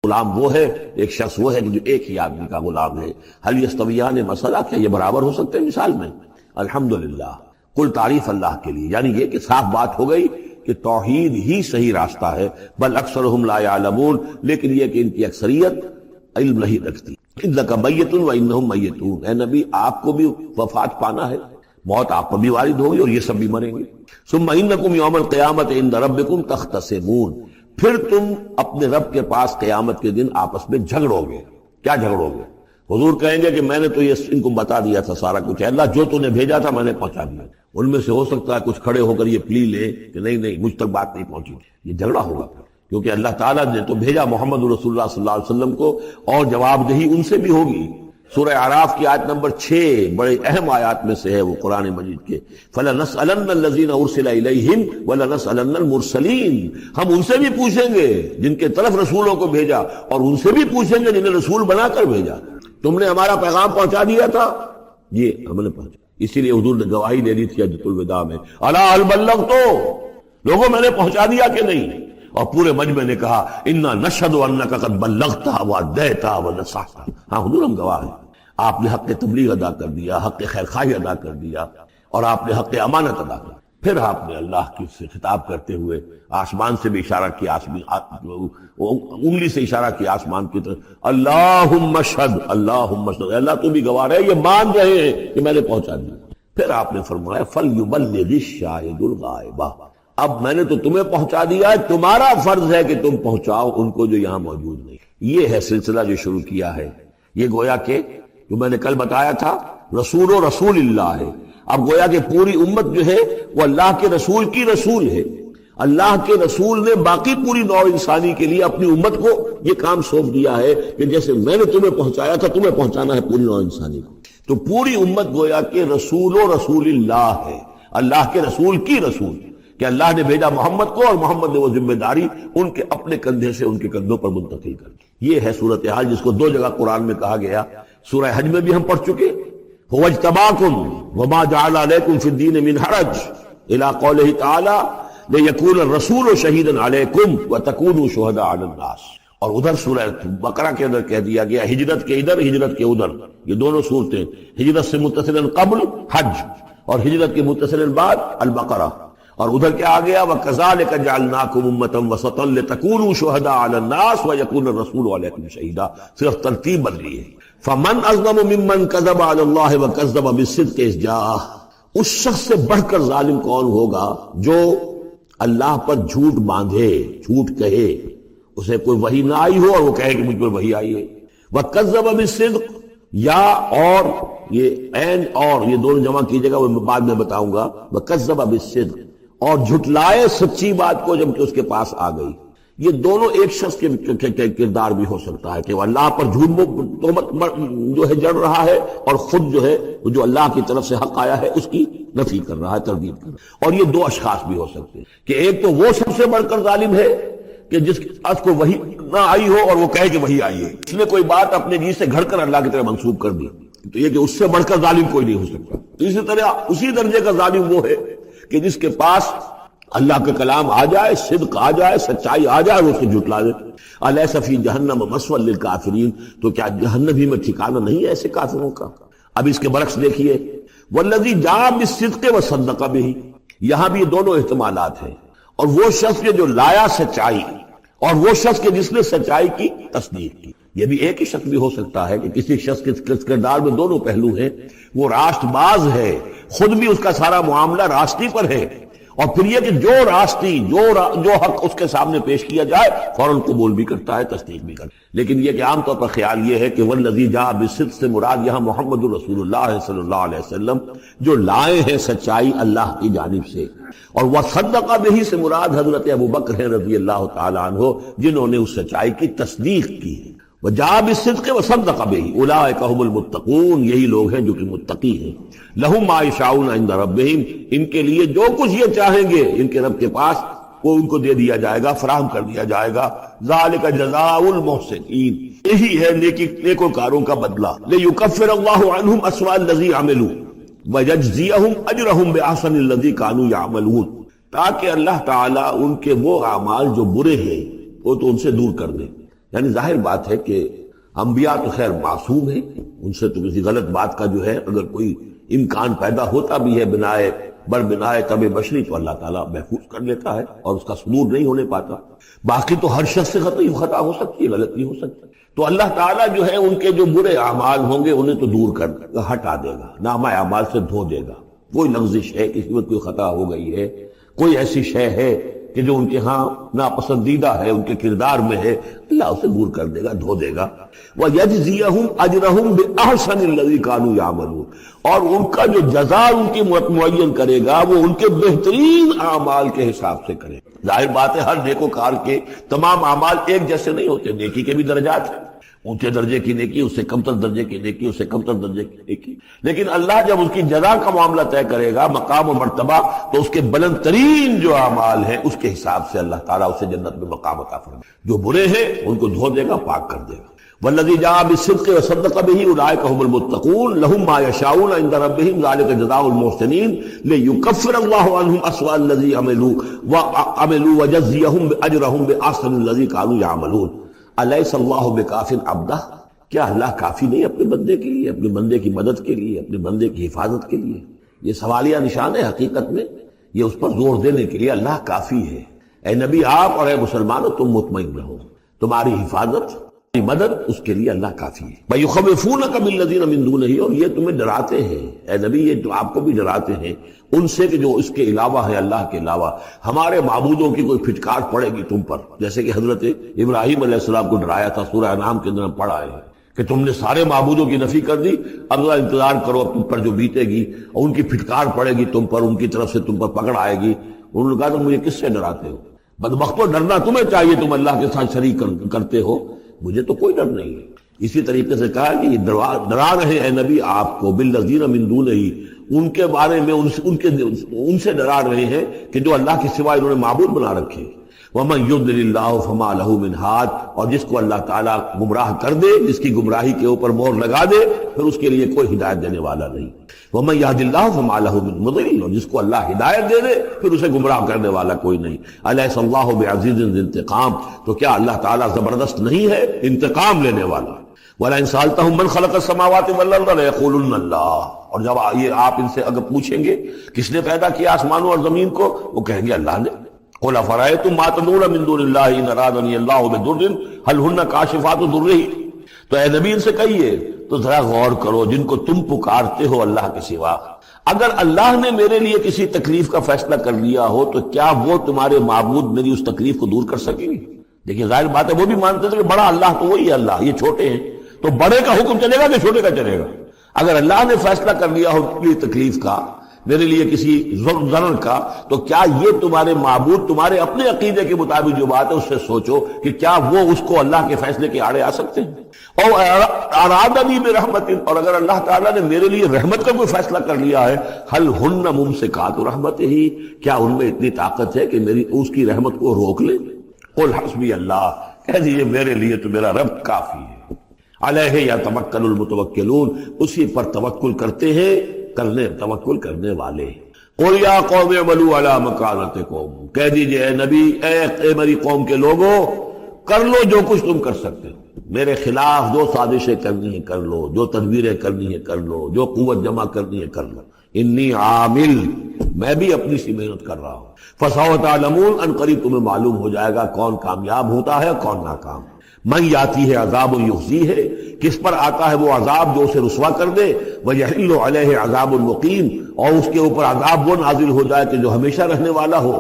غلام وہ ہے، ایک شخص وہ ہے کہ جو ایک ہی آدمی کا غلام ہے۔ حل یستویان مثلا، کیا یہ برابر ہو سکتے ہیں مثال میں؟ الحمدللہ، کل تعریف اللہ کے لیے۔ یعنی یہ کہ صاف بات ہو گئی کہ توحید ہی صحیح راستہ ہے، بل اکثرہم لا یعلمون، لیکن یہ کہ ان کی اکثریت علم نہیں رکھتی۔ انک میت و انہم میتون، اے نبی آپ کو بھی وفات پانا ہے، موت آپ پر بھی وارد ہوگی اور یہ سب بھی مریں گے۔ ثم انکم یوم القیامت عند ربکم تختصمون، پھر تم اپنے رب کے پاس قیامت کے دن آپس میں جھگڑو گے۔ کیا جھگڑو گے؟ حضور کہیں گے کہ میں نے تو یہ ان کو بتا دیا تھا سارا کچھ، اللہ جو تو نے بھیجا تھا میں نے پہنچا دیا۔ ان میں سے ہو سکتا ہے کچھ کھڑے ہو کر یہ پلی لے کہ نہیں مجھ تک بات نہیں پہنچی، یہ جھگڑا ہوگا، کیونکہ اللہ تعالیٰ نے تو بھیجا محمد رسول اللہ صلی اللہ علیہ وسلم کو، اور جواب دہی ان سے بھی ہوگی۔ سورہ اعراف کی آیت نمبر 6 بڑے اہم آیات میں سے ہے وہ قرآن مجید کے، فَلَنَسْأَلَنَّ الَّذِينَ أُرْسِلَ إِلَيْهِمْ وَلَنَسْأَلَنَّ الْمُرْسَلِينَ، ہم ان سے بھی پوچھیں گے جن کے طرف رسولوں کو بھیجا، اور ان سے بھی پوچھیں گے جنہیں رسول بنا کر بھیجا۔ تم نے ہمارا پیغام پہنچا دیا تھا؟ یہ ہم نے پہنچا۔ اسی لیے حضور نے گواہی دے دی تھی حجۃ الوداع میں، الا هل بلغت، لوگوں میں نے پہنچا دیا کہ نہیں؟ اور پورے مجمع نے کہا انا نشهد انک قد بلغت وادیت ونصحت، ہاں حضور ہم گواہ ہیں، آپ نے حق تبلیغ ادا کر دیا، حق خیر خواہی ادا کر دیا، اور آپ نے حق امانت ادا کر دیا۔ پھر آپ نے اللہ کی سے خطاب کرتے ہوئے آسمان سے بھی اشارہ کیا، انگلی سے اشارہ کیا آسمان کی طرف، اللہم اشہد، اللہم اشہد، اللہ تو بھی گواہ ہے، یہ مان رہے ہیں کہ میں نے پہنچا دیا۔ پھر آپ نے فرمایا فَلْيُبَلِّغِ الشَّاهِدُ الْغَائِبَ، اب میں نے تو تمہیں پہنچا دیا ہے، تمہارا فرض ہے کہ تم پہنچاؤ ان کو جو یہاں موجود نہیں۔ یہ ہے سلسلہ جو شروع کیا ہے۔ یہ گویا کہ جو میں نے کل بتایا تھا رسول و رسول اللہ ہے، اب گویا کہ پوری امت جو ہے وہ اللہ کے رسول کی رسول ہے۔ اللہ کے رسول نے باقی پوری نوع انسانی کے لیے اپنی امت کو یہ کام سونپ دیا ہے کہ جیسے میں نے تمہیں پہنچایا تھا تمہیں پہنچانا ہے پوری نوع انسانی کو۔ تو پوری امت گویا کہ رسول و رسول اللہ ہے، اللہ کے رسول کی رسول، کہ اللہ نے بھیجا محمد کو اور محمد نے وہ ذمہ داری ان کے اپنے کندھے سے ان کے کندھوں پر منتقل کر دی۔ یہ ہے صورتحال جس کو 2 جگہ قرآن میں کہا گیا، سورہ حج میں بھی ہم پڑھ چکے، هو اجتباكم وما جعل عليكم في الدين من حرج الى قوله تعالى ليكون الرسول شهيدا عليكم وتكونوا شهداء على الناس، اور ادھر سورہ بقرہ کے اندر کہہ دیا گیا ہجرت کے ادھر ہجرت کے ادھر، یہ دونوں صورتیں ہجرت سے متصل قبل حج اور ہجرت کے متصل بعد البقرہ، اور ادھر کیا آ گیا وَكَذَلِكَ جَعَلْنَاكُمْ أُمَّةً وَسَطًا لِتَكُونُوا شُهَدَاءَ عَلَى النَّاسِ وَيَكُونَ الرَّسُولُ عَلَيْكُمْ شَهِيدًا، صرف ترتیب بدلی ہے۔ فَمَنْ أَظْلَمُ مِمَّنْ كَذَبَ عَلَى اللَّهِ وَكَذَّبَ بِالصِّدْقِ إِذْ جَاءَهُ، اس شخص سے بڑھ کر ظالم کون ہوگا جو اللہ پر جھوٹ باندھے، جھوٹ کہے، اسے کوئی وحی نہ آئی ہو اور وہ کہے کہ مجھ پر وحی آئی ہے۔ وَكَذَّبَ بِالصِّدْقِ، یا اور یہ عین اور یہ دونوں جمع کیجیے گا، وہ بعد میں بتاؤں گا۔ وَكَذَّبَ بِالصِّدْقِ، اور جھٹلائے سچی بات کو جب کہ اس کے پاس آ گئی۔ یہ دونوں ایک شخص کے کردار بھی ہو سکتا ہے کہ وہ اللہ پر جھوٹ تہمت جو ہے جڑ رہا ہے، اور خود جو ہے جو اللہ کی طرف سے حق آیا ہے اس کی نفی کر رہا ہے، تردید کر رہا ہے۔ اور یہ 2 اشخاص بھی ہو سکتے ہیں کہ ایک تو وہ سب سے بڑھ کر ظالم ہے کہ جس کے پاس کو وحی نہ آئی ہو اور وہ کہے کہ وحی آئی ہے، اس نے کوئی بات اپنے جی سے گھڑ کر اللہ کی طرف منسوب کر دی، تو یہ کہ اس سے بڑھ کر ظالم کوئی نہیں ہو سکتا۔ تو اسی طرح اسی درجے کا ظالم وہ ہے کہ جس کے پاس اللہ کا کلام آ جائے، صدق آ جائے، سچائی آ جائے، وہ اس کو جھٹلا دے۔ الیس فی جہنم مثوی للکافرین، تو کیا جہنم ہی میں ٹھکانہ نہیں ہے ایسے کافروں کا؟ اب اس کے برعکس دیکھیے والذی جاء بالصدق وصدق بہ، یہاں بھی یہ دونوں احتمالات ہیں، اور وہ شخص کے جو لایا سچائی، اور وہ شخص کے جس نے سچائی کی تصدیق کی۔ یہ بھی ایک ہی شخص بھی ہو سکتا ہے کہ کسی شخص کے کردار میں دونوں پہلو ہیں، وہ راست باز ہے، خود بھی اس کا سارا معاملہ راستی پر ہے، اور پھر یہ کہ جو راستی جو حق اس کے سامنے پیش کیا جائے فوراً قبول بھی کرتا ہے، تصدیق بھی کرتا ہے۔ لیکن یہ کہ عام طور پر خیال یہ ہے کہ والذی جاء بالصدق سے مراد یہاں محمد رسول اللہ صلی اللہ علیہ وسلم جو لائے ہیں سچائی اللہ کی جانب سے، اور وصدق بہ سے مراد حضرت ابوبکر رضی اللہ تعالی عنہ جنہوں نے اس سچائی کی تصدیق کی ہے۔ وجاء بالصدق وصدق بہ اولئک هم المتقون، یہی لوگ ہیں جو کہ متقی ہیں۔ لہم ما یشاءون عند ربہم، ان کے لیے جو کچھ یہ چاہیں گے ان کے رب کے پاس وہ ان کو دے دیا جائے گا، فراہم کر دیا جائے گا۔ ذالک جزاء المحسنین، یہی ہے نیکوکاروں کا بدلہ۔ لیکفر اللہ عنہم اسوأ الذی عملوا ویجزیہم اجرہم باحسن الذی کانوا یعملون، تاکہ اللہ تعالیٰ ان کے وہ اعمال جو برے ہیں وہ تو ان سے دور کر دے، یعنی ظاہر بات ہے کہ انبیاء تو خیر معصوم ہیں، ان سے تو کسی غلط بات کا جو ہے اگر کوئی امکان پیدا ہوتا بھی ہے بنائے طب بشری تو اللہ تعالیٰ محفوظ کر لیتا ہے اور اس کا صدور نہیں ہونے پاتا۔ باقی تو ہر شخص سے خطا ہو سکتی ہے، غلطی ہو سکتی ہے، تو اللہ تعالیٰ جو ہے ان کے جو برے اعمال ہوں گے انہیں تو دور کر دے گا، ہٹا دے گا، نامہ اعمال سے دھو دے گا۔ کوئی لغزش ہے، کسی میں کوئی خطا ہو گئی ہے، کوئی ایسی شے ہے کہ جو ان کے ہاں ناپسندیدہ ہے، ان کے کردار میں ہے، اللہ اسے دور کر دے گا، دھو دے گا۔ وَيَجْزِيَهُمْ أَجْرَهُمْ بِأَحْسَنِ الَّذِي كَانُوا يَعْمَلُونَ، اور ان کا جو جزا ان کی معین کرے گا وہ ان کے بہترین اعمال کے حساب سے کرے گا۔ ظاہر بات ہے ہر نیکوکار کے تمام اعمال ایک جیسے نہیں ہوتے، نیکی کے بھی درجات ہیں، اونچے درجے کی نیکی، اس سے کمتر درجے کی نیکی، اس سے کمتر درجے کی نیکی، لیکن اللہ جب اس کی جزا کا معاملہ طے کرے گا، مقام و مرتبہ، تو اس کے بلند ترین جو اعمال ہیں اس کے حساب سے اللہ تعالیٰ اسے جنت میں مقام عطا فرمائے گا۔ جو برے ہیں ان کو دھو دے گا، پاک کر دے گا۔ والذی جاء بالصدق وصدق به اولئک هم المتقون لهم ما يشاءون عند ربهم ذلك جزاء المحسنین لیکفر اللہ عنهم اسوأ الذی عملوا وجزیهم اجرهم باحسن الذی كانوا يعملون۔ الیس اللہ بکاف عبدہ، کیا اللہ کافی نہیں اپنے بندے کے لیے، اپنے بندے کی مدد کے لیے، اپنے بندے کی حفاظت کے لیے؟ یہ سوالیہ نشان ہے حقیقت میں، یہ اس پر زور دینے کے لیے اللہ کافی ہے۔ اے نبی آپ اور اے مسلمانوں تم مطمئن رہو، تمہاری حفاظت مدد اس کے لیے اللہ کافی ہے۔ وَيُخَوِّفُونَكَ بِالَّذِينَ مِن دُونِهِ، اور یہ تمہیں ڈراتے ہیں اے نبی، یہ تو آپ کو بھی ڈراتے ہیں ان سے کہ جو اس کے علاوہ ہے، اللہ کے علاوہ ہمارے معبودوں کی کوئی پھٹکار پڑے گی تم پر، جیسے کہ حضرت ابراہیم علیہ السلام کو ڈرایا تھا، سورہ انعام کے اندر پڑھا ہے کہ تم نے سارے معبودوں کی نفی کر دی، اب ذرا انتظار کرو، اب تم پر جو بیتے گی اور ان کی پھٹکار پڑے گی تم پر، ان کی طرف سے تم پر پکڑ آئے گی۔ انہوں نے کہا تم مجھے کس سے ڈراتے ہو؟ بدبختو، ڈرنا تمہیں چاہیے، تم اللہ کے ساتھ شریک کرتے ہو، مجھے تو کوئی ڈر نہیں ہے۔ اسی طریقے سے کہا کہ یہ ڈرا رہے ہیں نبی آپ کو بالذین من دونہ، ان کے بارے میں ان سے ڈرا رہے ہیں کہ جو اللہ کے سوا انہوں نے معبود بنا رکھے۔ وَمَن يُضْلِلِ اللَّهُ فَمَا لَهُ مِنْ هَادٍ، اور جس کو اللہ تعالیٰ گمراہ کر دے، جس کی گمراہی کے اوپر مہر لگا دے، پھر اس کے لیے کوئی ہدایت دینے والا نہیں۔ وَمَن يَهْدِ اللَّهُ فَمَا لَهُ مِن مُضِلٍّ، اور جس کو اللہ ہدایت دے دے پھر اسے گمراہ کرنے والا کوئی نہیں۔ أَلَيْسَ اللَّهُ بِعَزِيزٍ ذِي انتقام، تو کیا اللہ تعالیٰ زبردست نہیں ہے، انتقام لینے والا؟ وَلَئِن سَأَلْتَهُم مَّن خَلَقَ السَّمَاوَاتِ وَالْأَرْضَ لَيَقُولُنَّ اللَّهُ، اور جب یہ آپ ان سے اگر پوچھیں گے کس نے پیدا کیا آسمانوں اور زمین کو، وہ کہیں گے اللہ نے۔ قُلْ أَفَرَأَيْتُم مَّا تَدْعُونَ مِن دُونِ اللَّهِ إِنْ أَرَادَنِيَ اللَّهُ بِضُرٍّ هَلْ هُنَّ كَاشِفَاتُ ضُرِّهِ، تو اے نبی ان سے کہیے تو ذرا غور کرو، جن کو تم پکارتے ہو اللہ کے سوا، اگر اللہ نے میرے لیے کسی تکلیف کا فیصلہ کر لیا ہو تو کیا وہ تمہارے معبود میری اس تکلیف کو دور کر سکیں گے؟ دیکھیے ظاہر بات ہے وہ بھی مانتے تھے کہ بڑا اللہ تو وہی ہے، اللہ یہ چھوٹے ہیں، تو بڑے کا حکم چلے گا کہ چھوٹے کا چلے گا؟ اگر اللہ نے فیصلہ کر لیا ہو میری تکلیف کا، میرے لیے کسی ضرر کا، تو کیا یہ تمہارے معبود تمہارے اپنے عقیدے کے مطابق جو بات ہے اس سے سوچو کہ کیا وہ اس کو اللہ کے فیصلے کے آڑے آ سکتے ہیں؟ اور ارادنی برحمت، اور اگر اللہ تعالیٰ نے میرے لیے رحمت کا کوئی فیصلہ کر لیا ہے، حل ہن ممسکات رحمت ہی، کیا ان میں اتنی طاقت ہے کہ میری اس کی رحمت کو روک لے؟ قل حسبی اللہ، کہہ دیجیے میرے لیے تو میرا رب کافی ہے۔ علیہ یتوکل المتوکلون، اسی پر توکل کرتے ہیں توکل کرنے والے۔ قل یا قوم اعملوا علی مکانتکم، کہہ دیجئے اے نبی، اے میری قوم کے لوگوں، کر لو جو کچھ تم کر سکتے ہو، میرے خلاف جو سازشیں کرنی ہیں کر لو، جو تدبیریں کرنی ہیں کر لو، جو قوت جمع کرنی ہے کر لو، انی عامل، میں بھی اپنی سی محنت کر رہا ہوں۔ فسوف تعلمون، ان قریب تمہیں معلوم ہو جائے گا کون کامیاب ہوتا ہے کون ناکام۔ من یاتی ہے عذاب یخزی ہے، کس پر آتا ہے وہ عذاب جو اسے رسوا کر دے، ویحل علیہ عذاب مقیم، اور اس کے اوپر عذاب وہ نازل ہو جائے کہ جو ہمیشہ رہنے والا ہو۔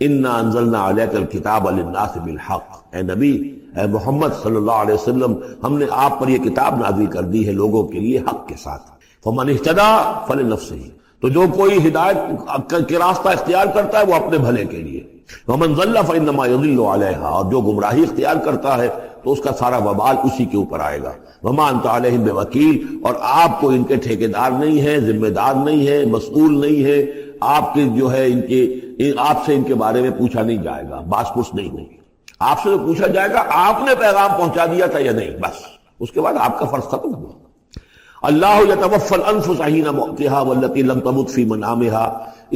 انا انزلنا علیک الکتاب للناس بالحق، اے نبی، اے محمد صلی اللہ علیہ وسلم، ہم نے آپ پر یہ کتاب نازل کر دی ہے لوگوں کے لیے حق کے ساتھ۔ فمن اہتدی فلنفسہ، تو جو کوئی ہدایت کے راستہ اختیار کرتا ہے وہ اپنے بھلے کے لیے، ومن ضل فانما یضل علیہا، اور جو گمراہی اختیار کرتا ہے تو اس کا سارا وبال اسی کے اوپر آئے گا۔ وما انت علیہم بوکیل، اور آپ کو ان کے ٹھیکیدار نہیں ہے، ذمہ دار نہیں ہے، مسئول نہیں ہے، آپ کے جو ہے آپ سے ان کے بارے میں پوچھا نہیں جائے گا، باس پوچھ نہیں ہوگی، آپ سے تو پوچھا جائے گا آپ نے پیغام پہنچا دیا تھا یا نہیں، بس اس کے بعد آپ کا فرض ختم ہوا۔ اللہ یتوفی الانفس حین موتها والتی لم تمت فی منامها.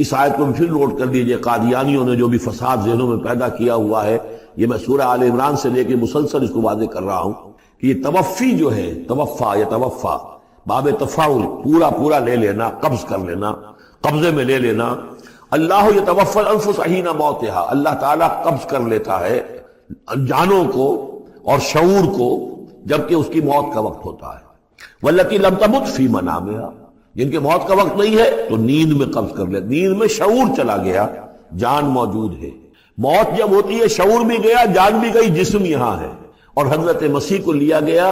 اس آیت کو پھر نوٹ کر لیجئے. قادیانیوں نے جو بھی فساد ذہنوں میں پیدا کیا ہوا ہے، یہ میں سورہ آل عمران سے لے کے مسلسل اس کو واضح کر رہا ہوں کہ یہ توفی جو ہے، توفا یا توفا باب تفاعل، پورا پورا لے لینا، قبض کر لینا، قبضے میں لے لینا. اللہ یتوفی الانفس حین موتها، اللہ تعالیٰ قبض کر لیتا ہے جانوں کو اور شعور کو جبکہ اس کی موت کا وقت ہوتا ہے. والتی لم تمت فی منامها، جن کے موت کا وقت نہیں ہے تو نیند میں قبض کر لے. نیند میں شعور چلا گیا، جان موجود ہے. موت جب ہوتی ہے شعور بھی گیا، جان بھی گئی، جسم یہاں ہے. اور حضرت مسیح کو لیا گیا،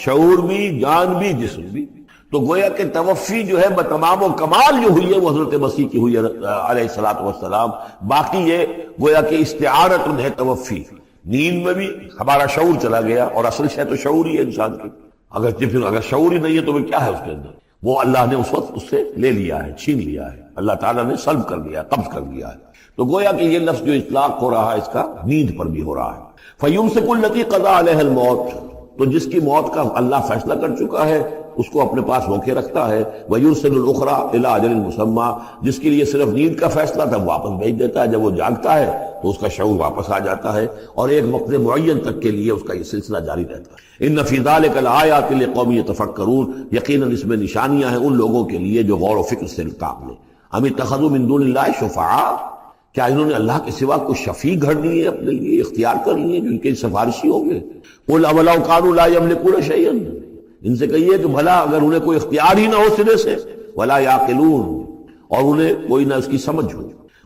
شعور بھی، جان بھی، جسم بھی. تو گویا کہ توفی جو ہے بتمام و کمال جو ہوئی ہے وہ حضرت مسیح کی ہوئی ہے علیہ الصلوۃ والسلام. باقی یہ گویا کہ استعارۃ ہے توفی. نیند میں بھی ہمارا شعور چلا گیا، اور اصل شے تو شعور ہی ہے انسان کی. اگر شعور ہی نہیں ہے تو پھر کیا ہے اس کے اندر؟ وہ اللہ نے اس وقت اس سے لے لیا ہے، چھین لیا ہے. اللہ تعالیٰ نے سلب کر لیا، قبض کر لیا ہے. تو گویا کہ یہ لفظ جو اطلاق ہو رہا ہے اس کا نیند پر بھی ہو رہا ہے. فَيُمْسِكُ الَّتِي قَضَىٰ عَلَيْهَا الْمَوْتَ، تو جس کی موت کا اللہ فیصلہ کر چکا ہے اس کو اپنے پاس روکے رکھتا ہے. وَيُرْسِلُ الْأُخْرَىٰ إِلَىٰ أَجَلٍ مُّسَمًّى، جس کے لیے صرف نیند کا فیصلہ تھا واپس بھیج دیتا ہے. جب وہ جاگتا ہے تو اس کا شعور واپس آ جاتا ہے، اور ایک وقت معین تک کے لیے اس کا یہ سلسلہ جاری رہتا ہے. ان فی ذلک الآیات لقوم یتفکرون، یقیناً اس میں نشانیاں ہیں ان لوگوں کے لیے جو غور و فکر سے کام لیں. ام اتخذوا من دون اللہ شفعاء، کیا انہوں نے اللہ کے سوا کوئی شفیع گھڑ لیے اپنے لیے، اختیار کر لیے جو ان کے سفارشی ہوں گے؟ قل اولو کانوا لا یملکون شیئا، ان سے کہیے کہ بھلا اگر انہیں کوئی اختیار ہی نہ ہو سرے سے، ولا یعقلون، اور انہیں کوئی نہ اس کی سمجھ ہو.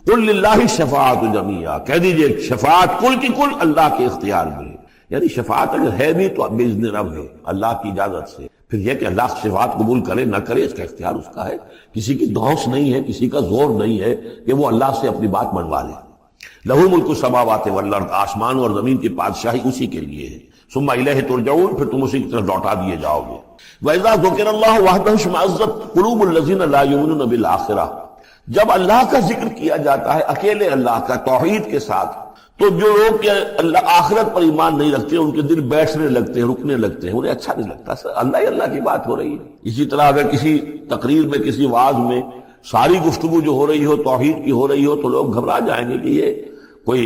قل للہ الشفاعۃ جمیعا، کہہ دیجئے شفاعت کل کی کل اللہ کے اختیار میں. یعنی شفاعت اگر ہے بھی تو باذن رب ہے، اللہ کی اجازت سے. پھر یہ کہ اللہ شفاعت قبول کرے نہ کرے اس کا اختیار اس کا ہے. کسی کی دھونس نہیں ہے، کسی کا زور نہیں ہے کہ وہ اللہ سے اپنی بات منوا لے. لہ ملک السماوات والارض، آسمان اور زمین کی بادشاہی اسی کے لیے ہے. ثم الیہ ترجعون، پھر تم اسی کی طرف لوٹا دیے جاؤ گے. وَإِذَا ذُكِرَ اللَّهُ وَحْدَهُ اشْمَأَزَّتْ قُلُوبُ الَّذِينَ لَا يُؤْمِنُونَ بِالْآخِرَةِ، جب اللہ کا ذکر کیا جاتا ہے اکیلے اللہ کا توحید کے ساتھ، تو جو لوگ کہ اللہ آخرت پر ایمان نہیں رکھتے ان کے دل بیٹھنے لگتے ہیں، رکنے لگتے ہیں، انہیں اچھا نہیں لگتا. سر اللہ ہی اللہ کی بات ہو رہی ہے. اسی طرح اگر کسی تقریر میں، کسی وعظ میں ساری گفتگو جو ہو رہی ہو توحید کی ہو رہی ہو تو لوگ گھبرا جائیں گے کہ یہ کوئی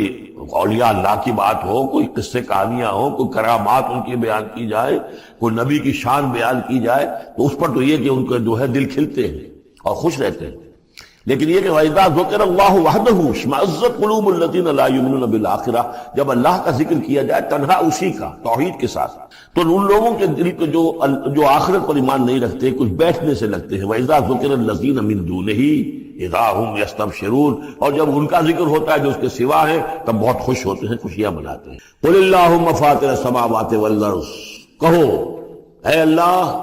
اولیاء اللہ کی بات ہو، کوئی قصے کہانیاں ہوں، کوئی کرامات ان کی بیان کی جائے، کوئی نبی کی شان بیان کی جائے، تو اس پر تو یہ کہ ان کے جو ہے دل کھلتے ہیں اور خوش رہتے ہیں. لیکن یہ کہ وَإِذَا ذُكِرَ اللَّهُ وَحْدَهُ اشْمَأَزَّتْ قُلُوبُ الَّذِينَ لَا يُؤْمِنُونَ بِالْآخِرَةِ، جب اللہ کا ذکر کیا جائے تنہا اسی کا توحید کے ساتھ، تو ان لوگوں کے دل کو جو آخرت پر ایمان نہیں رکھتے کچھ بیٹھنے سے لگتے ہیں. وَإِذَا ذُكِرَ الَّذِينَ مِن دُونِهِ اذا ہم یستبشرون، اور جب ان کا ذکر ہوتا ہے جو اس کے سوا ہے تب بہت خوش ہوتے ہیں، خوشیاں مناتے ہیں. قل اللہم فاطر السماوات والارض، کہو اے اللہ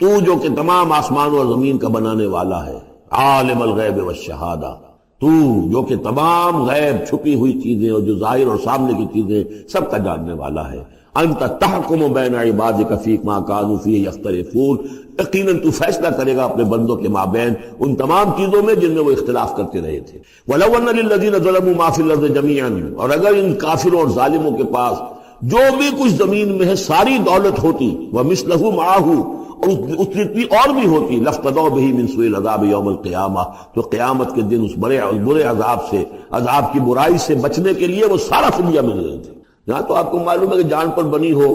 تو جو کہ تمام آسمان اور زمین کا بنانے والا ہے، عالم الغیب والشہادہ، تو جو کہ تمام غیب چھپی ہوئی چیزیں اور جو ظاہر اور سامنے کی چیزیں سب کا جاننے والا ہے. انت تحکم بین عبادک فیما کانوا فیہ یختلفون، یقیناً تو فیصلہ کرے گا اپنے بندوں کے مابین ان تمام چیزوں میں جن میں وہ اختلاف کرتے رہے تھے. وَلَوْ أَنَّ لِلَّذِينَ ظَلَمُوا مَا فِي الْأَرْضِ جَمِيعًا، اور اگر ان کافروں اور ظالموں کے پاس جو بھی کچھ زمین میں ہے ساری دولت ہوتی، وَمِثْلَهُ مَعَهُ، اور اس جتنی اور بھی ہوتی، لَافْتَدَوْا بِهِ مِنْ سُوءِ الْعَذَابِ يَوْمَ الْقِيَامَةِ، تو قیامت کے دن اس برے عذاب سے، عذاب کی برائی سے بچنے کے لیے وہ سارا فدیہ مل رہے تھے. یہاں تو آپ کو معلوم ہے کہ جان پر بنی ہو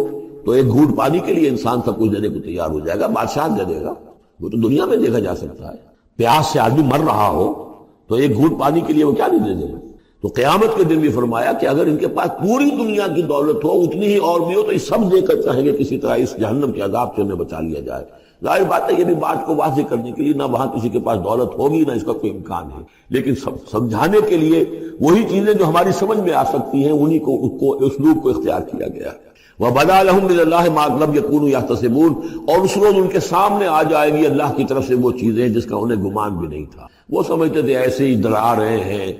تو ایک گھوٹ پانی کے لیے انسان سب کچھ دینے کو تیار ہو جائے گا. بادشاہ دے دے گا، وہ تو دنیا میں دیکھا جا سکتا ہے. پیاس سے آدمی مر رہا ہو تو ایک گھوٹ پانی کے لیے وہ کیا نہیں دے دے گا. تو قیامت کے دن بھی فرمایا کہ اگر ان کے پاس پوری دنیا کی دولت ہو، اتنی ہی اور بھی ہو، تو یہ سب دے کر چاہیں گے کسی طرح اس جہنم کے عذاب سے انہیں بچا لیا جائے. ظاہر بات ہے یہ بھی بات کو واضح کرنے کے لیے نہ وہاں کسی کے پاس دولت ہوگی نہ اس کا کوئی امکان ہے، لیکن سمجھانے کے لیے وہی چیزیں جو ہماری سمجھ میں آ سکتی ہیں انہی کو اسلوب کو اختیار کیا گیا. وَبَدَا لَهُم مِّنَ اللَّهِ مَا لَمْ يَكُونُوا يَحْتَسِبُونَ، اور اس روز ان کے سامنے آ جائے گی اللہ کی طرف سے وہ چیزیں جس کا انہیں گمان بھی نہیں تھا. وہ سمجھتے تھے ایسے ہی ڈرا رہے ہیں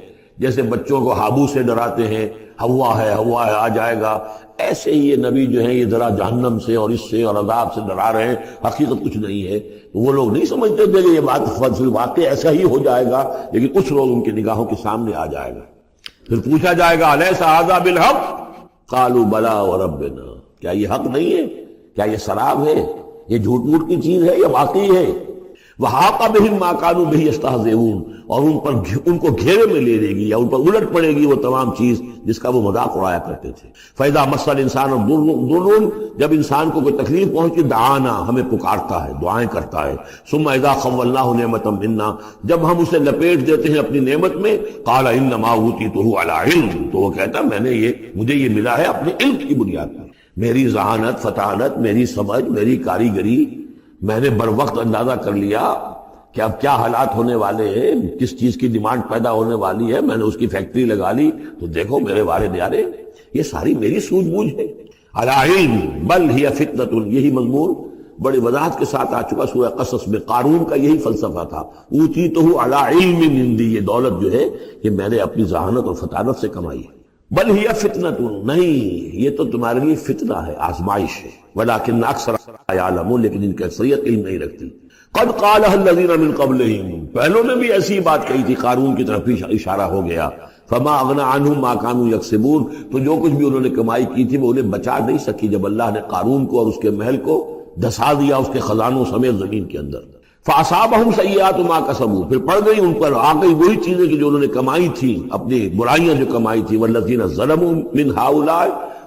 جیسے بچوں کو ہابو سے ڈراتے ہیں، ہوا ہے آ جائے گا. ایسے ہی یہ نبی جو ہیں یہ ذرا جہنم سے اور اس سے اور عذاب سے ڈرا رہے ہیں، حقیقت کچھ نہیں ہے. وہ لوگ نہیں سمجھتے تھے کہ یہ بات واقع ایسا ہی ہو جائے گا، لیکن کچھ روز ان کی نگاہوں کے سامنے آ جائے گا. پھر پوچھا جائے گا الیس ھذا بالحق قالوا بلی وربنا، کیا یہ حق نہیں ہے؟ کیا یہ سراب ہے؟ یہ جھوٹ موٹ کی چیز ہے یا واقعی ہے؟ وَحَاقَ بِهِم مَا كَانُوا بِهِ يَسْتَهْزِئُونَ، اور ان کو گھیرے میں لے لے گی یا ان پر الٹ پڑے گی وہ تمام چیز جس کا وہ مذاق اڑایا کرتے تھے۔ فَإِذَا مَسَّ الْإِنسَانَ ضُرٌّ، جب انسان کو کوئی تکلیف پہنچی، دعانا، ہمیں پکارتا ہے، دعائیں کرتا ہے۔ ثُمَّ إِذَا خَوَّلْنَاهُ نِعْمَةً مِنَّا، جب ہم اسے لپیٹ دیتے ہیں اپنی نعمت میں، قَالَ إِنَّمَا أُوتِيتُهُ عَلَىٰ عِلْمٍ، تو وہ کہتا ہے مجھے یہ ملا ہے اپنے علم کی بنیاد پر، میری ذہانت، فطانت، میری سمجھ، میری کاریگری، میں نے بر وقت اندازہ کر لیا کہ اب کیا حالات ہونے والے ہیں، کس چیز کی ڈیمانڈ پیدا ہونے والی ہے، میں نے اس کی فیکٹری لگا لی، تو دیکھو میرے والد یارے، یہ ساری میری سوجھ بوجھ ہے۔ علی علم بل ہی فتنۃ، یہی مضمون بڑی وضاحت کے ساتھ آ چکا سورہ قصص میں۔ قارون کا یہی فلسفہ تھا، اوتیتہ علی علم عندی، یہ دولت جو ہے یہ میں نے اپنی ذہانت اور فطانت سے کمائی ہے۔ بل ہی فتنۃ، نہیں، یہ تو تمہارے لیے فتنہ ہے، آزمائش ہے۔ ولکن اکثر یعلمون، لیکن ان کی اکثریت علم نہیں رکھتی۔ قد قالها الذین من قبلہم، پہلوں نے بھی ایسی بات کہی تھی، قارون کی طرف بھی اشارہ ہو گیا۔ فما اغنى عنہم ما كانوا یکسبون، تو جو کچھ بھی انہوں نے کمائی کی تھی وہ انہیں بچا نہیں سکی جب اللہ نے قارون کو اور اس کے محل کو دھسا دیا اس کے خزانوں سمیت زمین کے اندر۔ فاصابہم سیئات ما کسبوا، پھر پڑ گئی ان پر، آ گئی وہی چیزیں کہ جو انہوں نے کمائی تھی، اپنی برائیاں جو کمائی تھی۔ والذین ظلموا من ہؤلاء،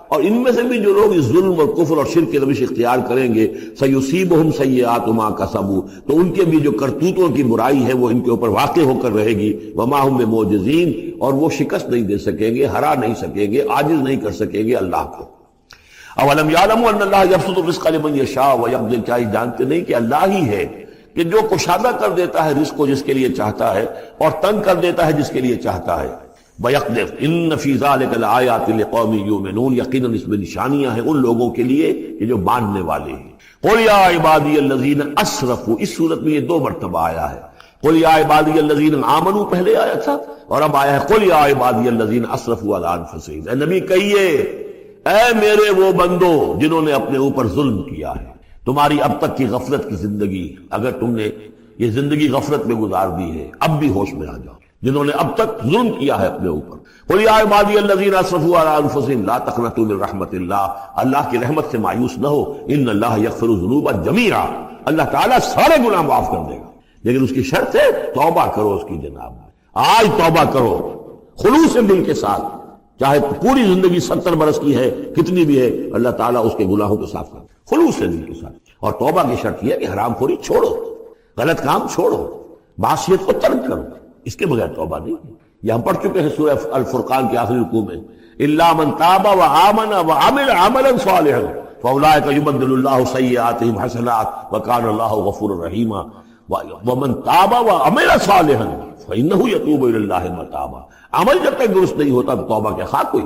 اور ان میں سے بھی جو لوگ اس ظلم اور کفر اور شرک کے روش اختیار کریں گے، سیصیبہم سیئات ما کسبوا، تو ان کے بھی جو کرتوتوں کی برائی ہے وہ ان کے اوپر واقع ہو کر رہے گی۔ وما ہم بمعجزین، اور وہ شکست نہیں دے سکیں گے، ہرا نہیں سکیں گے، عاجز نہیں کر سکیں گے اللہ کو۔ اولم یعلموا ان اللہ یبسط الرزق لمن یشاء ویقدر، کیا یہ جانتے نہیں کہ اللہ ہی ہے کہ جو کشادہ کر دیتا ہے رزق کو جس کے لیے چاہتا ہے، اور تنگ کر دیتا ہے جس کے لیے چاہتا ہے۔ وَيَقْدِرْ إِنَّ فِي ذَلِكَ لَآيَاتٍ لِقَوْمٍ يُؤْمِنُونَ، یقیناً اس میں نشانیاں ہیں ان لوگوں کے لیے کہ جو ماننے والے ہیں۔ قُلْ يَا عِبَادِيَ الَّذِينَ أَسْرَفُوا، اس صورت میں یہ دو مرتبہ آیا ہے۔ قُلْ يَا عِبَادِيَ الَّذِينَ آمَنُوا پہلے آیا تھا، اور اب آیا ہے قُلْ يَا عِبَادِيَ الَّذِينَ أَسْرَفُوا عَلَىٰ أَنفُسِهِمْ، اے نبی کہیے، اے میرے وہ بندو جنہوں نے اپنے اوپر ظلم کیا ہے۔ تمہاری اب تک کی غفلت کی زندگی، اگر تم نے یہ زندگی غفلت میں گزار دی ہے، اب بھی ہوش میں آ جاؤ، جنہوں نے اب تک ظلم کیا ہے اپنے اوپر۔ قُلْ يَا عِبَادِيَ الَّذِينَ أَسْرَفُوا عَلَىٰ أَنفُسِهِمْ لَا تَقْنَطُوا مِن رَحْمَةِ اللَّهِ، اللہ کی رحمت سے مایوس نہ ہو، إِنَّ اللَّهَ يَغْفِرُ الذُّنُوبَ جَمِيعًا، اللہ تعالیٰ سارے گناہ معاف کر دے گا، لیکن اس کی شرط ہے توبہ کرو اس کی جناب میں، آج توبہ کرو خلوص دل کے ساتھ، چاہے پوری زندگی 70 برس کی ہے کتنی بھی ہے، اللہ تعالیٰ اس کے گناہوں کو صاف کر خلوص دل کے ساتھ۔ اور توبہ کی شرط یہ ہے کہ حرام خوری چھوڑو، غلط کام چھوڑو، معصیت کو ترک کرو، اس کے بغیر توبہ نہیں۔ یہ ہم پڑھ چکے ہیں سورہ الفرقان کے آخری رکوع میں، الا من تاب وآمن وعمل عملا صالحا فاولئک یبدل اللہ سیئاتہم حسنات وکان اللہ غفورا رحیما ومن تاب وعمل صالحا فانہ یتوب الی اللہ متابا۔ عمل جب تک درست نہیں ہوتا تو توبہ کے خواہ کوئی،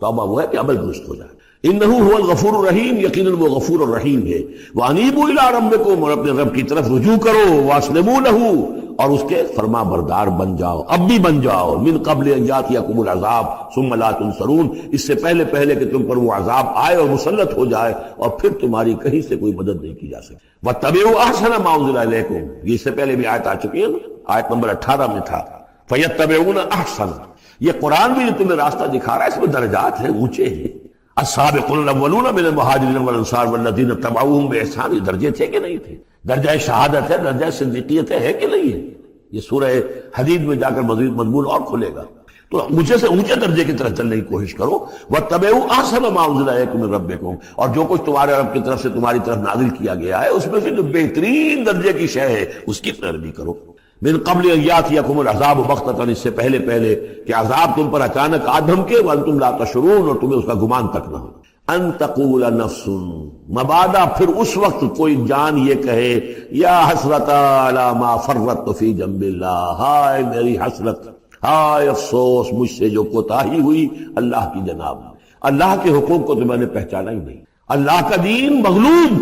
توبہ وہ ہے کہ عمل درست ہو جائے۔ انہ هو الغفور الرحیم، یقیناً وہ غفور الرحیم ہے۔ وانیبوا الی ربکم، اور اپنے رب کی طرف رجوع کرو، واسلموا لہ، اور اس کے فرما بردار بن جاؤ، اب بھی بن جاؤ، من قبل ان یاتیکم العذاب ثم لا تنصرون، اس سے پہلے پہلے کہ تم پر وہ عذاب آئے اور مسلط ہو جائے اور پھر تمہاری کہیں سے کوئی مدد نہیں کی جا سکتی۔ واتبعوا احسن ما انزل الیکم، یہ اس سے پہلے بھی آیت آ چکی ہے نا، آیت نمبر 18 میں تھا، فیتبعون احسن، یہ قرآن بھی جو تمہیں راستہ دکھا رہا ہے اس میں درجات ہیں، اونچے ہیں۔ السابقون الاولون من المہاجرین والانصار والذین اتبعوہم بإحسان، یہ درجے تھے کہ نہیں تھے؟ درجہ شہادت ہے، درجہ صدیقیت ہے کہ نہیں ہے؟ یہ سورہ حدید میں جا کر مزید مضمون اور کھلے گا۔ تو اونچے سے اونچے درجے کی طرف چلنے کی کوشش کرو۔ واتبعوا احسن ما انزل الیکم من ربکم، اور جو کچھ تمہارے رب کی طرف سے تمہاری طرف نازل کیا گیا ہے اس میں سے جو بہترین درجے کی شے ہے اس کی پیروی کرو۔ من قبل ان یاتیکم العذاب بغتۃ، اس سے پہلے پہلے کہ عذاب تم پر اچانک آ دھمکے، وانتم لا تشعرون، اور تمہیں اس کا گمان تک نہ ہو۔ ان تقول نفس، مبادا پھر اس وقت کوئی جان یہ کہے، یا حسرت علی ما فرطت فی جنب اللہ، ہائے میری حسرت، ہائے افسوس مجھ سے جو کوتاہی ہوئی اللہ کی جناب میں، اللہ کے حقوق کو تو میں نے پہچانا ہی نہیں، اللہ کا دین مغلوب،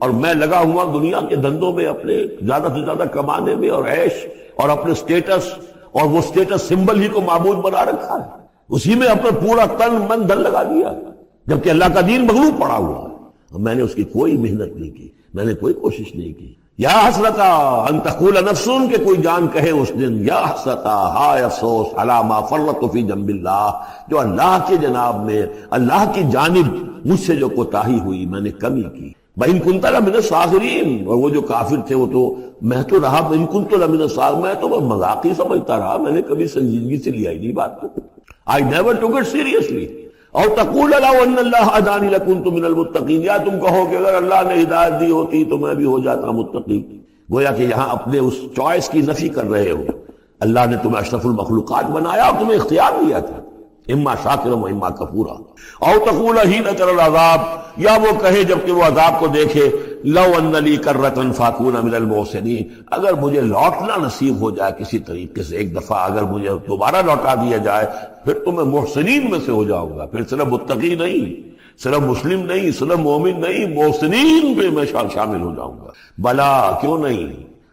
اور میں لگا ہوا دنیا کے دھندوں میں اپنے زیادہ سے زیادہ کمانے میں اور عیش اور اپنے سٹیٹس، اور وہ سٹیٹس سمبل ہی کو معبود بنا رکھا ہے، اسی میں اپنا پورا تن من دھن لگا دیا، جبکہ اللہ کا دین مغلوب پڑا ہوا ہے، میں نے اس کی کوئی محنت نہیں کی، میں نے کوئی کوشش نہیں کی۔ یا حسرتا ان تقول نفس، کہ کوئی جان کہے اس دن، یا حسرتا، ہائے افسوس، علی ما فرطت فی جنب اللہ، جو اللہ کے جناب میں، اللہ کی جانب مجھ سے جو کوتاہی ہوئی، میں نے کمی کی۔ وَإِن كُنتَ لَمِنَ الصَّاغِرِينَ، اور وہ جو کافر تھے وہ تو میں تو رہا وَإِن كُنتُ لَمِنَ الصَّاغِرِينَ، میں تو بس مذاق ہی سمجھتا رہا، میں نے کبھی سنجیدگی سے لیا ہی نہیں بات کو. I never took it seriously. اور تقول لو ان اللہ ہدانی لکنت من المتقین، یا تم کہو کہ اگر اللہ نے ہدایت دی ہوتی تو میں بھی ہو جاتا متقی. گویا کہ یہاں اپنے اس چوائس کی نفی کر رہے ہو. اللہ نے تمہیں اشرف المخلوقات بنایا اور تمہیں اختیار دیا تھا، اما شاکرا و اما کفورا. او تقول حین تری العذاب، یا وہ کہے جبکہ وہ عذاب کو دیکھے، لو ان لی کرۃ فاکون من المحسنین، اگر مجھے لوٹنا نصیب ہو جائے کسی طریقے سے، ایک دفعہ اگر مجھے دوبارہ لوٹا دیا جائے پھر تو میں محسنین میں سے ہو جاؤں گا. پھر صرف متقی نہیں، صرف مسلم نہیں، صرف مومن نہیں، محسنین پہ میں شامل ہو جاؤں گا. بلا، کیوں نہیں،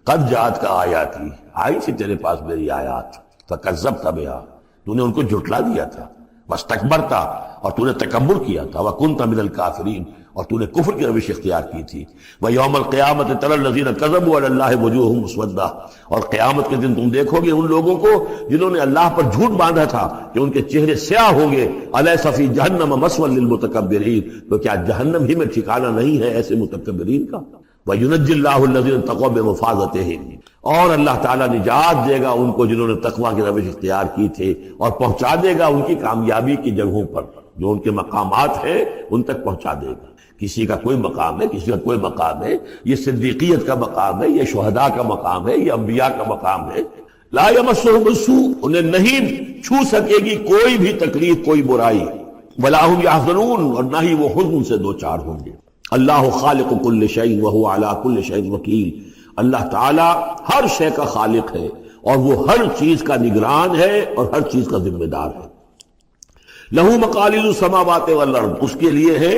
قد جاءت کا آیاتی، آئی تھی تیرے پاس میری آیات، فکذبت بہا، تو نے ان کو جھٹلا دیا تھا، واستکبرت، اور تو نے تکبر کیا تھا، وکنت من الکافرین، اور تو نے کفر کی روش اختیار کی تھی. ویوم القیامت تری الذین کذبوا علی اللہ وجوہہم مسودہ، اور قیامت کے دن تم دیکھو گے ان لوگوں کو جنہوں نے اللہ پر جھوٹ باندھا تھا کہ ان کے چہرے سیاہ ہوں گے. الیس فی جہنم مثوی للمتکبرین، تو کیا جہنم ہی میں ٹھکانہ نہیں ہے ایسے متکبرین کا. وَيُنَجِّ اللَّهُ الَّذِينَ اتَّقَوْا بِمَفَازَتِهِمْ، اور اللہ تعالیٰ نجات دے گا ان کو جنہوں نے تقویٰ کی روش اختیار کی تھے، اور پہنچا دے گا ان کی کامیابی کی جگہوں پر، جو ان کے مقامات ہیں ان تک پہنچا دے گا. کسی کا کوئی مقام ہے، کسی کا کوئی مقام ہے، یہ صدیقیت کا مقام ہے، یہ شہداء کا مقام ہے، یہ انبیاء کا مقام ہے. لا یمسہم السوء، انہیں نہیں چھو سکے گی کوئی بھی تکلیف، کوئی برائی. ولا هم یحزنون، اور نہ ہی وہ حزن سے دوچار ہوں گے. اللہ خالق کل شیء وہو علی کل شیء وکیل، اللہ تعالی ہر شے کا خالق ہے اور وہ ہر چیز کا نگران ہے اور ہر چیز کا ذمہ دار ہے. لہو مقالید السماوات والارض، اس کے لیے ہے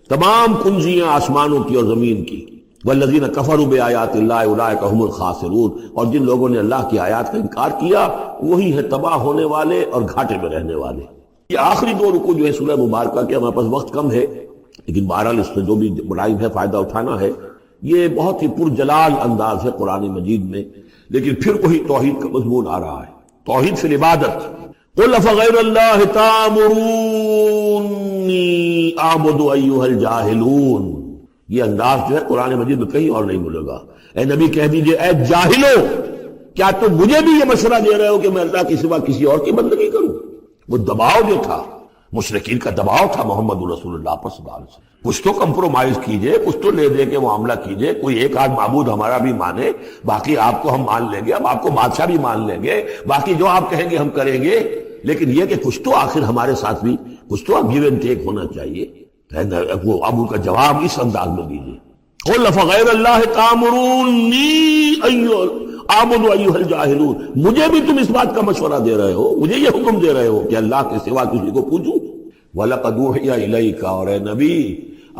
تمام کنجیاں آسمانوں کی اور زمین کی. والذین کفروا بآیات اللہ اولئک هم الخاسرون، اور جن لوگوں نے اللہ کی آیات کا انکار کیا وہی ہے تباہ ہونے والے اور گھاٹے میں رہنے والے. یہ آخری دو رکوع جو ہے سورہ مبارکہ کے، ہمارے پاس وقت کم ہے لیکن بہرحال اس سے جو بھی ٹائم ہے فائدہ اٹھانا ہے. یہ بہت ہی پرجلال انداز ہے قرآن مجید میں، لیکن پھر وہی توحید کا مضمون آ رہا ہے، توحید فی العبادت. قل افغیر اللہ تامرونی اعبد ایھا الجاہلون، یہ انداز جو ہے قرآن مجید میں کہیں اور نہیں ملے گا. اے نبی کہہ دیجئے، اے جاہلو، کیا تم مجھے بھی یہ مشورہ دے رہے ہو کہ میں اللہ کے سوا کسی اور کی بندگی کروں؟ وہ دباؤ جو تھا، مشرکین کا دباؤ تھا محمد رسول اللہ پر صلی اللہ علیہ وسلم. کچھ تو کمپرومائز کیجئے، کچھ تو لے دے کے معاملہ کیجئے، کوئی ایک آدھ معبود ہمارا بھی مانے، باقی آپ کو ہم مان لیں گے، اب آپ کو بادشاہ بھی مان لیں گے، باقی جو آپ کہیں گے ہم کریں گے. لیکن یہ کہ کچھ تو آخر ہمارے ساتھ بھی کچھ تو گیو اینڈ ٹیک ہونا چاہیے. وہ اب ان کا جواب اس انداز میں دیجیے. قل فغیر اللہ تامرونی اعبد ایھا الجاہلون، مجھے بھی تم اس بات کا مشورہ دے رہے ہو، مجھے یہ حکم دے رہے ہو کہ اللہ کے سوا کسی کو پوجوں. وَلَقَدْ أُوحِيَ إِلَيْكَ، اور اے نبی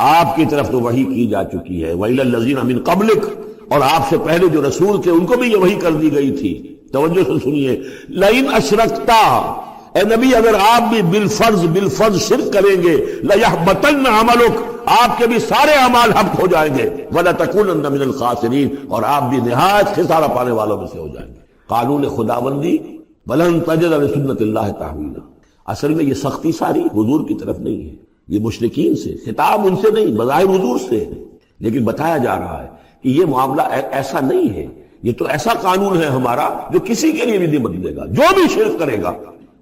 آپ کی طرف تو وحی کی جا چکی ہے. وَإِلَى الَّذِينَ مِن قَبْلِكَ، اور آپ سے پہلے جو رسول تھے ان کو بھی یہ وحی کر دی گئی تھی. توجہ سے سنیے. لَئِنْ أَشْرَكْتَ، اے نبی اگر آپ بھی بالفرض شرک کریں گے، لَيَحْبَطَنَّ عَمَلُكَ، آپ کے بھی سارے اعمال حبط ہو جائیں گے. وَلَتَكُونَنَّ مِنَ الْخَاسِرِينَ، اور آپ بھی نہایت خسارہ پانے والوں میں سے ہو جائیں گے. قانون خداوندی وَلَن تَجِدَ لِسُنَّتِ اللَّهِ تَحْوِيلًا. اصل میں یہ سختی ساری حضور کی طرف نہیں ہے، یہ مشرکین سے، خطاب ان سے نہیں، بظاہر حضور سے ہے، لیکن بتایا جا رہا ہے کہ یہ معاملہ ایسا نہیں ہے. یہ تو ایسا قانون ہے ہمارا جو کسی کے لیے بھی نہیں بدلے گا. جو بھی شرک کرے گا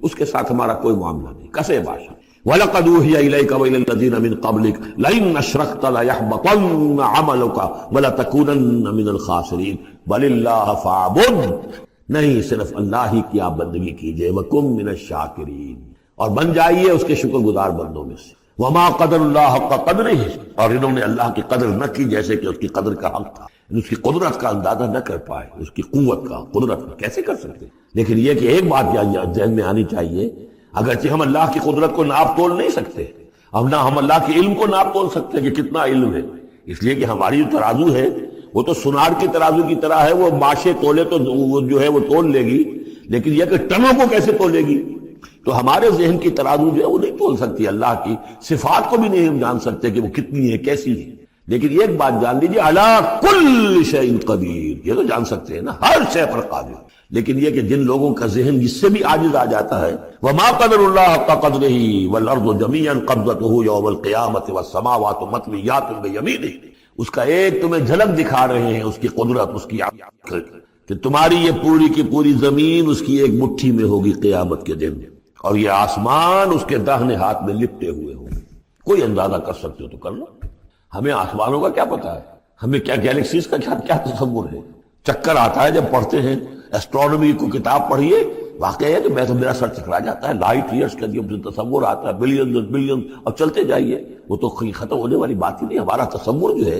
اس کے ساتھ ہمارا کوئی معاملہ نہیں. کسے باشا. وَلَقَدْ أُوحِيَ إِلَيْكَ وَإِلَى الَّذِينَ مِن قَبْلِكَ لَئِنْ أَشْرَكْتَ لَيَحْبَطَنَّ عَمَلُكَ وَلَتَكُونَنَّ مِنَ الْخَاسِرِينَ. بَلِ اللَّهَ فَاعْبُدْ، نہیں صرف اللہ ہی کی آپ بندگی کیجئے. وَكُن مِنَ الشَّاكِرِينَ، اور بن جائیے اس کے شکر گزار بندوں میں سے. وَمَا قَدَرُ اللَّهَ حَقَّ قَدْرِهِ، اور انہوں نے اللہ کی قدر نہ کی جیسے کہ اس کی قدر کا حق تھا. اس کی قدرت کا اندازہ نہ کر پائے، اس کی قوت کا، قدرت کا کیسے کر سکتے. لیکن یہ کہ ایک بات ذہن میں آنی چاہیے، اگرچہ ہم اللہ کی قدرت کو ناپ تول نہیں سکتے، اب نہ ہم اللہ کے علم کو ناپ تول سکتے کہ کتنا علم ہے، اس لیے کہ ہماری جو ترازو ہے وہ تو سونار کی ترازو کی طرح ہے، وہ ماشے تولے تو وہ جو ہے وہ تول لے گی، لیکن یہ کہ ٹنوں کو کیسے تولے گی. تو ہمارے ذہن کی ترازو جو ہے وہ نہیں تول سکتی. اللہ کی صفات کو بھی نہیں ہم جان سکتے کہ وہ کتنی ہے، کیسی ہے. لیکن ایک بات جان لیجیے، علی کل شیء قدیر، یہ تو جان سکتے ہیں نا، ہر شے پر قادر۔ لیکن یہ کہ جن لوگوں کا ذہن اس سے بھی عاجز آ جاتا ہے، وما قدر اللہ حق قدرہ والارض جمیعا قبضتہ یوم القیامۃ والسماوات مطویات بیمینہ، اس کا ایک تمہیں جھلک دکھا رہے ہیں اس کی قدرت، اس کی عقل، کہ تمہاری یہ پوری کی پوری زمین اس کی ایک مٹھی میں ہوگی قیامت کے دن، اور یہ آسمان اس کے داہنے ہاتھ میں لپٹے ہوئے ہوں گے۔ کوئی اندازہ کر سکتے ہو تو کر لو، ہمیں آسمانوں کا کیا پتا ہے، ہمیں کیا گیلیکسیز کا کیا تصور ہے، چکر آتا ہے جب پڑھتے ہیں ایسٹرونومی کو کتاب پڑھیے، واقعہ ہے کہ میں تو میرا سر چکرا جاتا ہے، لائٹ ایئرز کا جو تصور آتا ہے، بلین اور چلتے جائیے، وہ تو ختم ہونے والی بات ہی نہیں۔ ہمارا تصور جو ہے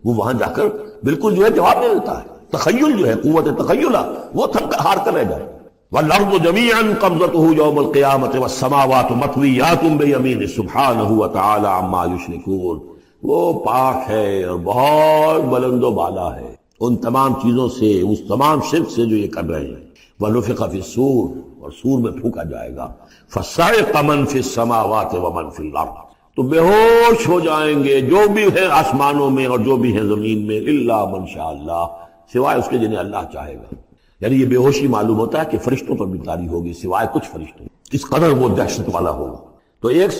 وہ وہاں جا کر بالکل جو ہے جواب نہیں دیتا ہے، تخیل جو ہے، قوت تخیلہ، وہ تھک کر ہار کر رہ جائے۔ والارض جميعا قبضته يوم القيامة والسماوات مطويات بيمينه سبحانه وتعالى عما يشركون، وہ پاک ہے اور بہت بلند و بالا ہے ان تمام چیزوں سے، اس تمام شرک سے جو یہ کر رہے ہیں۔ وَنُفِخَ فِي الصُّورِ، اور سور میں پھونکا جائے گا، فَصَعِقَ مَن فِي السَّمَاوَاتِ وَمَن فِي الْأَرْضِ، تو بے ہوش ہو جائیں گے جو بھی ہے آسمانوں میں اور جو بھی ہے زمین میں، إِلَّا مَن شَاءَ اللَّهُ، سوائے اس کے جنہیں اللہ چاہے گا۔ یعنی یہ بے ہوشی معلوم ہوتا ہے کہ فرشتوں پر بھی طاری ہوگی سوائے کچھ فرشتوں، اس قدر وہ دہشت والا ہوگا۔ تو ایک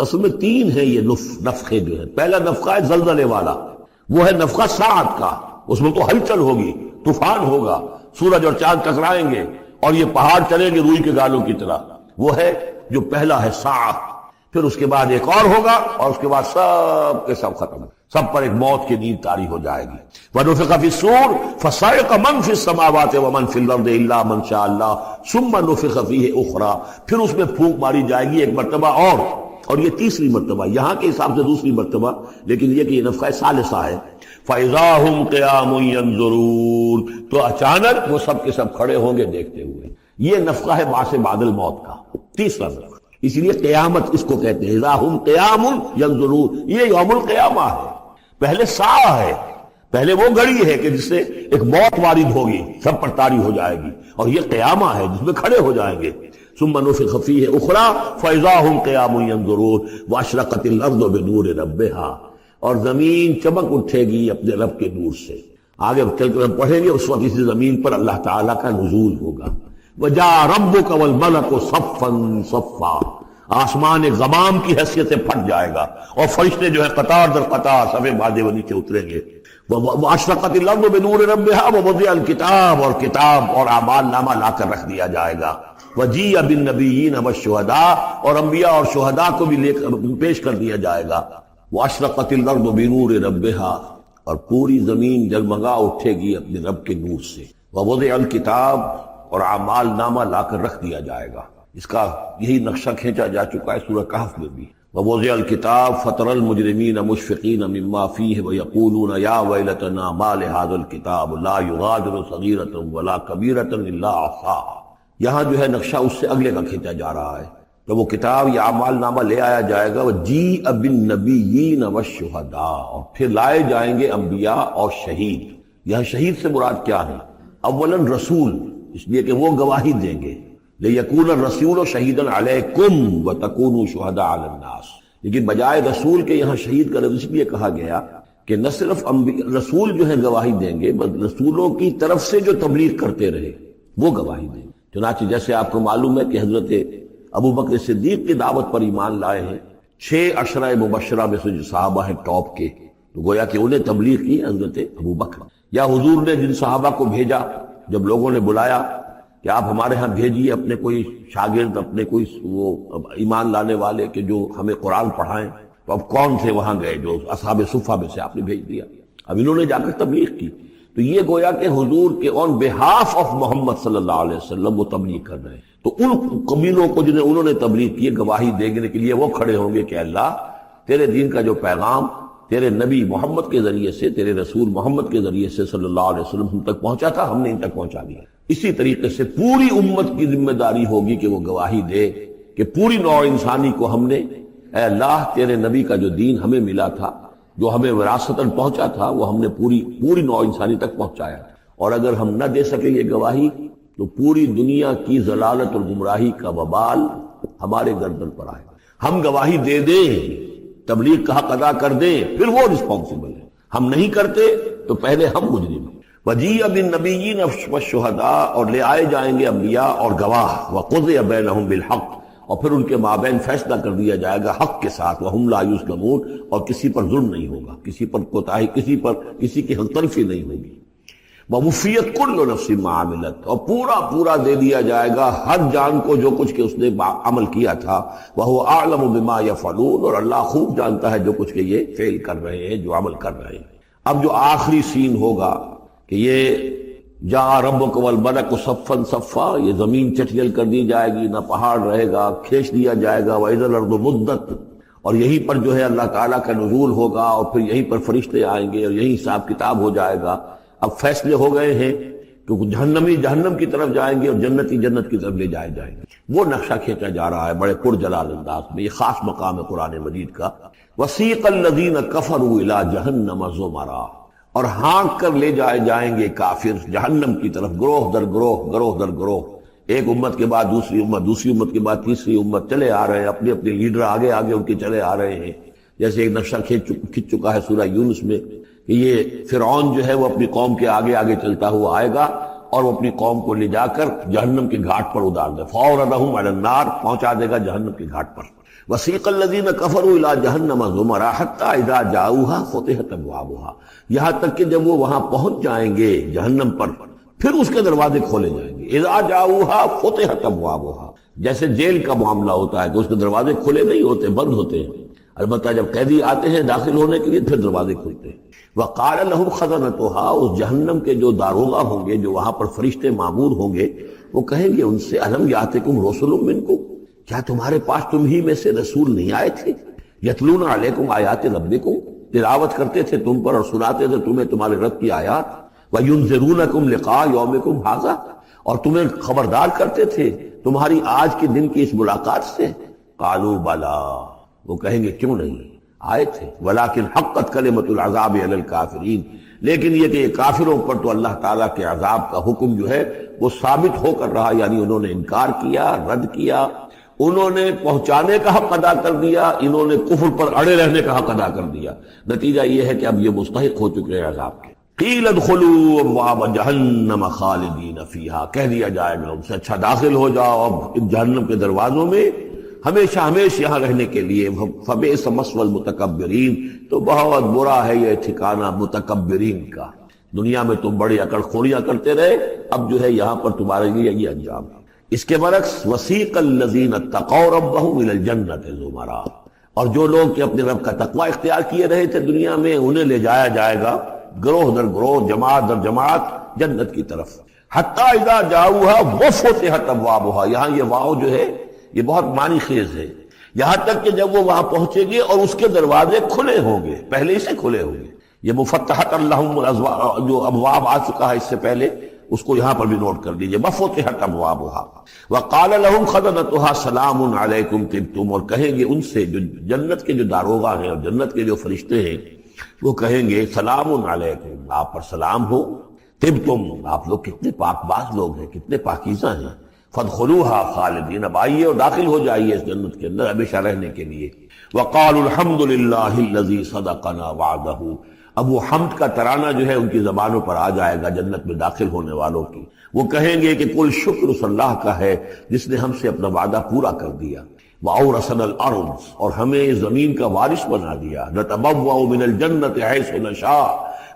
اصل میں تین ہے یہ نفخے جو ہے۔ پہلا نفخہ ہے زلزلے والا، وہ ہے نفخہ ساعت کا، اس میں تو ہلچل ہوگی، طوفان ہوگا، سورج اور چاند ٹکرائیں گے اور یہ پہاڑ چلیں گے روئی کے گالوں کی طرح، وہ ہے جو پہلا ہے ساعت۔ پھر اس کے بعد ایک اور ہوگا اور اس کے بعد سب کے سب ختم، سب پر ایک موت کی نیند طاری ہو جائے گی۔ وَنُفِخَ فِي الصُّورِ فَصَعِقَ مَن فِي السَّمَاوَاتِ وَمَن فِي الْأَرْضِ إِلَّا مَن شَاءَ اللَّهُ ثُمَّ نُفِخَ فِيهِ أُخْرَىٰ، پھر اس میں پھونک ماری جائے گی ایک مرتبہ اور یہ تیسری مرتبہ، یہاں کے حساب سے دوسری مرتبہ، لیکن یہ کہ یہ نفخہ ثالثہ ہے۔ فَإِذَا هُمْ قِيَامٌ يَنظُرُونَ، تو اچانک وہ سب کے سب کھڑے ہوں گے دیکھتے ہوئے۔ یہ نفخہ ہے بعث بعد الموت کا، تیسرا نفخہ، اسی لیے قیامت اس کو کہتے ہیں، اذا ہم قیام ینظرون، یہ یوم القیامہ ہے۔ پہلے ساعہ ہے، پہلے وہ گھڑی ہے کہ جس سے ایک موت وارد ہوگی، سب پر طاری ہو جائے گی، اور یہ قیامہ ہے جس میں کھڑے ہو جائیں گے۔ ثم نفخ فیہ اخری فاذا ہم قیام ینظرون واشرقت الارض بنور ربها، اور زمین چمک اٹھے گی اپنے رب کے نور سے۔ آگے چل کر ہم پڑھیں گے، اس وقت اسی زمین پر اللہ تعالیٰ کا نزول ہوگا۔ وجاء ربک والملک صفا صفا، آسمان ایک غمام کی حیثیت سے پھٹ جائے گا اور فرشتے جو ہے قطار در قطار صفے باندھے وہ نیچے اتریں گے۔ واشرقت الارض بنور ربها ووضع الکتاب، اور کتاب اور اعمال نامہ لا کر رکھ دیا جائے گا۔ وجیء بالنبیین والشہداء، اور انبیاء اور شہداء کو بھی پیش کر دیا جائے گا۔ واشرقت الارض بنور ربها، اور پوری زمین جگمگا اٹھے گی اپنے رب کے نور سے۔ ووضع الکتاب، اور اعمال نامہ لا کر رکھ دیا جائے گا۔ اس کا یہی نقشہ کھینچا جا چکا ہے سورہ کہف میں بھی۔ ووضع الکتاب فترى المجرمین مشفقین مما فیہ ویقولون یا ویلتنا ما لهذا الکتاب لا یغادر صغیرۃ ولا کبیرۃ الا احصاها، یہاں جو ہے نقشہ اس سے اگلے کا کھینچا جا رہا ہے۔ تو وہ کتاب یا اعمال نامہ لے آیا جائے گا، وجیء بالنبیین والشہداء، اور پھر لائے جائیں گے انبیاء اور شہید۔ یہاں شہید سے مراد کیا ہے؟ اولاً رسول، اس لیے کہ وہ گواہی دیں گے، لِيَكُونَ الرَّسُولُ شَهِيدًا عَلَيْكُمْ وَتَكُونُوا شُهَدَاءَ عَلَى النَّاسِ، لیکن بجائے رسول کے یہاں شہید کا لفظ اس لیے کہا گیا کہ نہ صرف رسول جو ہے گواہی دیں گے، بلکہ رسولوں کی طرف سے جو تبلیغ کرتے رہے وہ گواہی دیں گے۔ چنانچہ جیسے آپ کو معلوم ہے کہ حضرت ابو بکر صدیق کی دعوت پر ایمان لائے ہیں 6 عشرہ مبشرہ میں سے جو صحابہ ہیں ٹاپ کے، تو گویا کہ انہیں تبلیغ کی حضرت ابو بکر، یا حضور نے جن صحابہ کو بھیجا، جب لوگوں نے بلایا کہ آپ ہمارے ہاں بھیجیے اپنے کوئی شاگرد، اپنے کوئی وہ ایمان لانے والے کہ جو ہمیں قرآن پڑھائیں، تو اب کون تھے وہاں گئے؟ جو اصحاب صفہ میں سے آپ نے بھیج دیا۔ اب انہوں نے جا کر تبلیغ کی، تو یہ گویا کہ حضور کے آن بہاف آف محمد صلی اللہ علیہ وسلم وہ تبلیغ کر رہے ہیں۔ تو ان قبیلوں کو جنہیں انہوں نے تبلیغ کی، گواہی دینے کے لیے وہ کھڑے ہوں گے کہ اللہ تیرے دین کا جو پیغام تیرے نبی محمد کے ذریعے سے، تیرے رسول محمد کے ذریعے سے صلی اللہ علیہ وسلم ہم تک پہنچا تھا، ہم نے ان تک پہنچا دیا۔ اسی طریقے سے پوری امت کی ذمہ داری ہوگی کہ وہ گواہی دے کہ پوری نوع انسانی کو ہم نے، اے اللہ تیرے نبی کا جو دین ہمیں ملا تھا، جو ہمیں وراثتاً پہنچا تھا، وہ ہم نے پوری نوع انسانی تک پہنچایا۔ اور اگر ہم نہ دے سکے یہ گواہی تو پوری دنیا کی ضلالت اور گمراہی کا وبال ہمارے گردن پر آئے۔ ہم گواہی دے دیں، تبلیغ کا حق ادا کر دیں، پھر وہ رسپانسبل ہے۔ ہم نہیں کرتے تو پہلے ہم مجرم۔ وجیء بالنبیین والشہداء، اور لے آئے جائیں گے انبیاء اور گواہ، وقضی بینہم بالحق، اور پھر ان کے مابین فیصلہ کر دیا جائے گا حق کے ساتھ، وہم لا یظلمون، اور کسی پر ظلم نہیں ہوگا، کسی پر کوتاہی، کسی کی حق تلفی نہیں ہوگی۔ ووفیت کل نفس ما عملت، اور پورا دے دیا جائے گا ہر جان کو جو کچھ کہ اس نے عمل کیا تھا، وہو اعلم بما یفعلون، اور اللہ خوب جانتا ہے جو کچھ کہ یہ فعل کر رہے ہیں، جو عمل کر رہے ہیں۔ اب جو آخری سین ہوگا کہ یہ جا ربک والملک صفا صفا، یہ زمین چٹیل کر دی جائے گی، نہ پہاڑ رہے گا، کھینچ دیا جائے گا، وَإِذَا الْأَرْضُ مُدَّتْ، اور یہیں پر جو ہے اللہ تعالیٰ کا نزول ہوگا، اور پھر یہیں پر فرشتے آئیں گے اور یہیں حساب کتاب ہو جائے گا۔ اب فیصلے ہو گئے ہیں کہ جہنمی جہنم کی طرف جائیں گے اور جنتی جنت کی طرف لے جائے جائیں گے۔ وہ نقشہ کھینچا جا رہا ہے بڑے پرجلال انداز میں، یہ خاص مقام ہے قرآن مجید کا۔ وَسِيقَ الَّذِينَ كَفَرُوا إِلَىٰ جَهَنَّمَ زُمَرًا، اور ہانک کر لے جائے جائیں گے کافر جہنم کی طرف، گروہ در گروہ، ایک امت کے بعد دوسری امت کے بعد تیسری امت، چلے آ رہے ہیں، اپنے لیڈر آگے ان کے چلے آ رہے ہیں۔ جیسے ایک نقشہ کھنچ چکا ہے سورہ یونس میں کہ یہ فرعون جو ہے وہ اپنی قوم کے آگے چلتا ہوا آئے گا اور وہ اپنی قوم کو لے جا کر جہنم کے گھاٹ پر اتار دے، فَأَوْرَدَهُمْ عَلَى النَّارِ، پہنچا دے گا جہنم کے گھاٹ پر۔ وَسِيقَ الَّذِينَ كَفَرُوا إِلَىٰ جَهَنَّمَ زُمَرًا حَتَّىٰ إِذَا جَاءُوهَا فُتِحَتْ أَبْوَابُهَا، یہاں تک کہ جب وہ وہاں پہنچ جائیں گے جہنم پر، پھر اس کے دروازے کھولے جائیں گے۔ اذا جاؤها فتحت ابوابها، جیسے جیل کا معاملہ ہوتا ہے کہ اس کے دروازے کھلے نہیں ہوتے، بند ہوتے ہیں، البتہ جب قیدی آتے ہیں داخل ہونے کے لیے پھر دروازے کھلتے ہیں۔ وقال لهم خزنتها، اس جہنم کے جو داروغہ ہوں گے، جو وہاں پر فرشتے مامور ہوں گے، وہ کہیں گے ان سے الم یاتکم رسل منکم، کیا تمہارے پاس تم ہی میں سے رسول نہیں آئے تھے؟ یتلون علیکم آیات ربکم، تلاوت کرتے تھے تم پر اور سناتے تھے تمہیں تمہارے رب کی آیات، وَيُنذِرُونَكُمْ لِقَاءَ يَوْمِكُمْ هَٰذَا، اور تمہیں خبردار کرتے تھے تمہاری آج کے دن کی اس ملاقات سے۔ قالوا بلا، وہ کہیں گے کیوں نہیں، آئے تھے، ولیکن حقت کلمۃ العذاب علی الکافرین، لیکن یہ کہ یہ کافروں پر تو اللہ تعالیٰ کے عذاب کا حکم جو ہے وہ ثابت ہو کر رہا، یعنی انہوں نے انکار کیا، رد کیا، انہوں نے پہنچانے کا حق ادا کر دیا، انہوں نے کفر پر اڑے رہنے کا حق ادا کر دیا۔ نتیجہ یہ ہے کہ اب یہ مستحق ہو چکے ہیں عذاب کے۔ قیل ادخلوا ابواب جہنم خالدین فیہا، کہہ دیا جائے گا ان سے اچھا داخل ہو جاؤ اب جہنم کے دروازوں میں ہمیشہ یہاں رہنے کے لیے۔ فبئس مثوى المتکبرین، تو بہت برا ہے یہ ٹھکانہ متکبرین کا، دنیا میں تم بڑی اکڑ خوریاں کرتے رہے، اب جو ہے یہاں پر تمہارے لیے یہ انجام ہے۔ اس کے برعکس وسیق الذین اتقوا ربهم الى الجنۃ زمرا، اور جو لوگ کہ اپنے رب کا تقوی اختیار کیے رہے تھے دنیا میں، انہیں لے جایا جائے گا گروہ در گروہ، جماعت در جماعت جنت کی طرف۔ حتی اذا جاؤها وفتحت ابوابها، یہاں یہ واو جو ہے یہ بہت معنی خیز ہے، یہاں تک کہ جب وہ وہاں پہنچے گے اور اس کے دروازے کھلے ہوں گے، پہلے ہی سے کھلے ہوں گے۔ یہ مفتحت اللہم جو ابواب آ چکا ہے اس سے پہلے، اس کو یہاں پر بھی نوٹ کر دیجئے، وفتحت ابوابها وقال لهم خزنتها سلام علیکم طبتم، اور کہیں گے ان سے جو جنت کے جو داروغہ ہیں اور جنت کے جو فرشتے ہیں، وہ کہیں گے سلام علیکم، آپ پر سلام ہو، طبتم، آپ لوگ کتنے پاک باز لوگ ہیں، کتنے پاکیزہ ہیں، فادخلوها خالدین، اب آئیے اور داخل ہو جائیے اس جنت کے اندر ہمیشہ رہنے کے لیے۔ وقالوا الحمد للہ الذی صدقنا وعدہ، اب وہ حمد کا ترانہ جو ہے ان کی زبانوں پر آ جائے گا جنت میں داخل ہونے والوں کی، وہ کہیں گے کہ کل شکر اس اللہ کا ہے جس نے ہم سے اپنا وعدہ پورا کر دیا۔ وَأَوْرَثَنَا الْأَرْضَ، اور ہمیں زمین کا وارث بنا دیا۔ نَتَبَوَّأُ مِنَ الْجَنَّةِ حَيْثُ نَشَاءُ،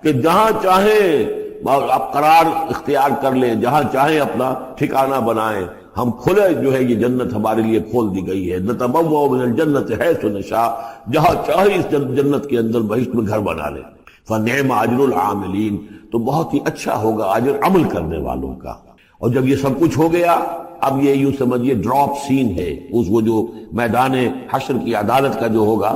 کہ جہاں چاہیں آپ قرار اختیار کر لیں، جہاں چاہیں اپنا ٹھکانہ بنائیں، ہم کھلے جو ہے یہ جنت ہمارے لیے کھول دی گئی ہے۔ نَتَبَوَّأُ مِنَ الْجَنَّةِ حَيْثُ نَشَاءُ، جہاں چاہیں اس جنت کے اندر بہشت میں گھر بنا لیں۔ فَنِعْمَ أَجْرُ الْعَامِلِينَ، تو بہت ہی اچھا ہوگا اجر عمل کرنے والوں کا۔ اور جب یہ سب کچھ ہو گیا، اب یہ یوں سمجھیے ڈراپ سین ہے، اس وہ جو میدان حشر کی عدالت کا جو ہوگا۔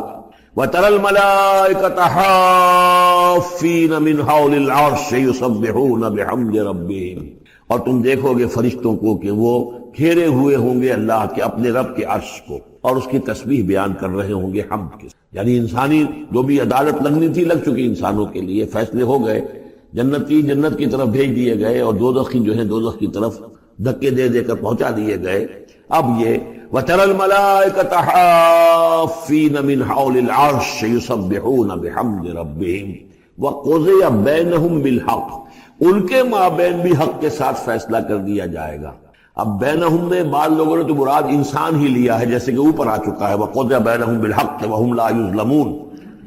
وَتَرَى الْمَلَائِكَةَ حَافِّينَ مِنْ حَوْلِ الْعَرْشِ يُسَبِّحُونَ بِحَمْدِ رَبِّهِمْ، اور تم دیکھو گے فرشتوں کو کہ وہ گھیرے ہوئے ہوں گے اللہ کے اپنے رب کے عرش کو، اور اس کی تسبیح بیان کر رہے ہوں گے حمد کے، یعنی انسانی جو بھی عدالت لگنی تھی لگ چکی انسانوں کے لیے، فیصلے ہو گئے، جنتی جنت کی طرف بھیج دیے گئے اور دوزخی جو ہیں دوزخ کی طرف دھکے دے دے کر پہنچا دیے گئے۔ اب یہ وَتَرَى الْمَلَائِكَةَ حَافِّينَ مِنْ حَوْلِ الْعَرْشِ يُسَبِّحُونَ بِحَمْدِ رَبِّهِمْ، وَقُضِيَ بَيْنَهُمْ بِالْحَقِّ، ان کے مابین بھی حق کے ساتھ فیصلہ کر دیا جائے گا۔ اب بینہم میں بعض لوگوں نے تو مراد انسان ہی لیا ہے، جیسے کہ اوپر آ چکا ہے وَقُضِيَ بَيْنَهُمْ بِالْحَقِّ وَهُمْ لَا يُظْلَمُونَ،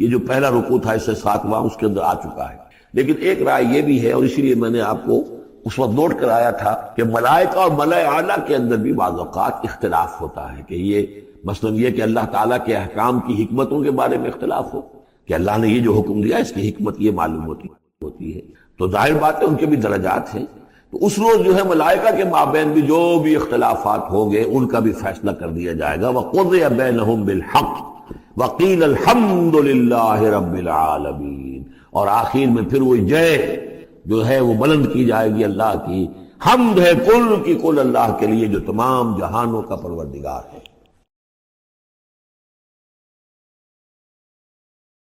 یہ جو پہلا رکوع تھا اس سے 7واں اس کے اندر آ چکا ہے۔ لیکن ایک رائے یہ بھی ہے، اور اسی لیے میں نے آپ کو اس وقت نوٹ کرایا تھا کہ ملائکہ اور ملائے اعلیٰ کے اندر بھی بعض اوقات اختلاف ہوتا ہے، کہ یہ مثلا یہ کہ اللہ تعالیٰ کے احکام کی حکمتوں کے بارے میں اختلاف ہو کہ اللہ نے یہ جو حکم دیا اس کی حکمت یہ معلوم ہوتی ہے، تو ظاہر بات ہے ان کے بھی درجات ہیں۔ تو اس روز جو ہے ملائکہ کے مابین بھی جو بھی اختلافات ہوں گے ان کا بھی فیصلہ کر دیا جائے گا۔ وَقُضِيَ بَيْنَهُمْ بِالْحَقِّ وَقِيلَ الْحَمْدُ لِلَّهِ رَبِّ الْعَالَمِينَ، اور آخر میں پھر وہ جے جو ہے وہ بلند کی جائے گی اللہ کی، حمد ہے کل کی کل اللہ کے لیے جو تمام جہانوں کا پروردگار ہے۔